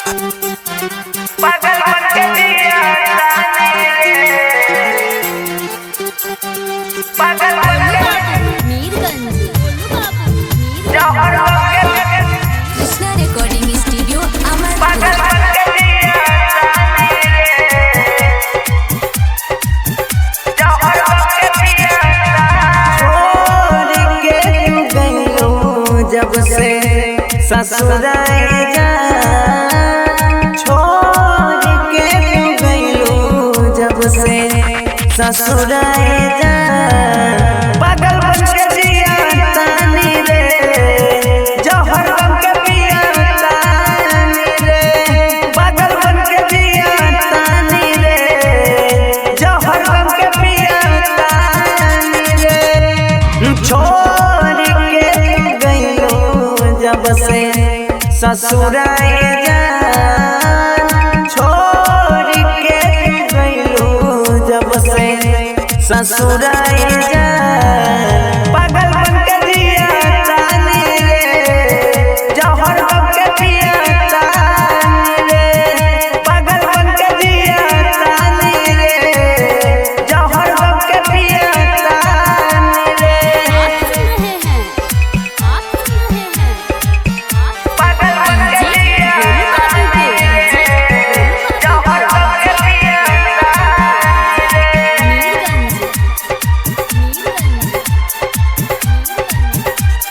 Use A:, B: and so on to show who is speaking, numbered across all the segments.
A: पागल बन के जिया पागल बन के
B: मीरगंज
A: जौहर बन के
B: कृष्णा रिकॉर्डिंग स्टूडियो
A: पागल
B: अमर
A: बन के जिया जौहर बन के जिया
C: छोड़ के तू गइलो जब से ससुराल जा छोड़ के तू गइलो जब से ससुराल जा पागल बन के जिया तानी रे जौहर बन के पिया तानी रे पागल बन के जिया तानी रे जौहर बन के पिया तानी रे छोड़ के तू गइलो जब से ससुराल जा छोड़ के तू गइलो जब से ससुराल जा पागल बन के जिया तानी रे जौहर बन के पिया तानी रे पागल बन के जिया तानी रे जौहर बन के पिया तानी रे
A: पागल बन के जिया जौहर बन के पिया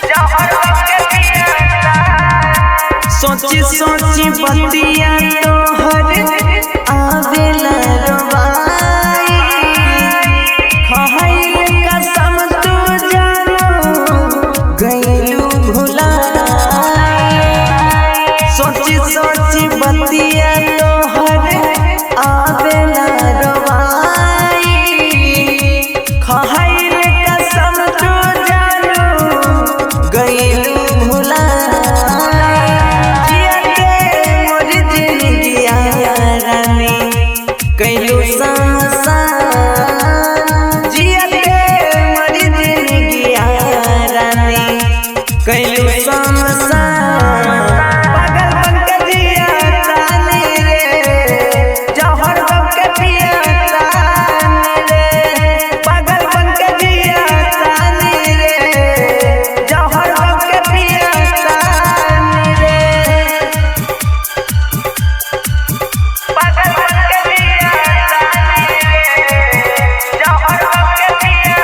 A: जौहर बन के पिया
C: सोची सोची बतिया तोहर आवेला रवाई खहई कसम तू जानो गइलू भुलाई सोची सोची बतिया तोहर आवेला रवाई खहई कसम तू जानो गइलू कैलू जिया के मरी जिंदगिया रानी कैलू पागल बन के जिया तानी रे जौहर बन के पिया तानी रे पागल बन के जिया तानी रे जौहर बन के पिया तानी रे
A: पागल बन के जिया जौहर बन के पिया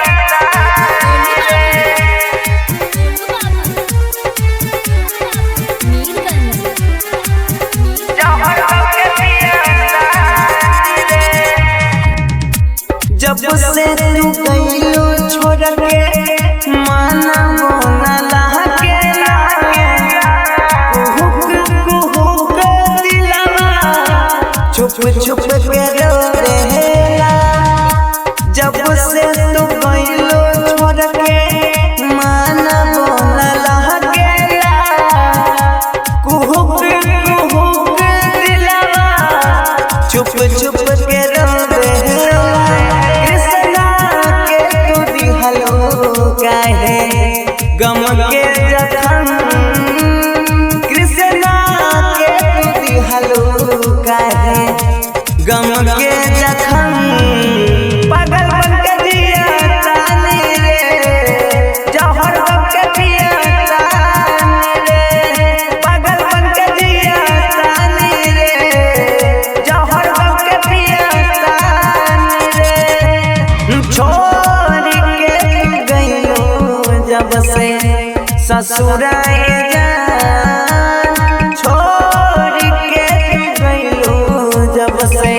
A: जौहर बन के पिया
C: जब से तू गइलो छोड़ के माना मोना लागे कुहुक दिलवा छुप छुप के रोवेला जब से तू गइलो छोड़ के माना मोना लागे कुहुक दिलवा छुप छुप के रोवेला कृष्णा के तू दिहलो काहे गम के जखम कृष्णा के तू दिहलो काहे गम के जखम पागल बन के जिया तानी रे जौहर बन के पिया तानी रे पागल बन के जिया तानी रे जौहर बन के पिया तानी रे छोड़ के तू गइलो जब से ससुराल जा छोड़ के तू गइलो जब से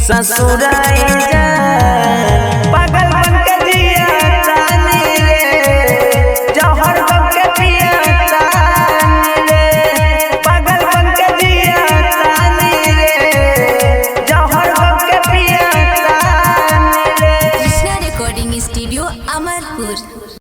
C: ससुराल जा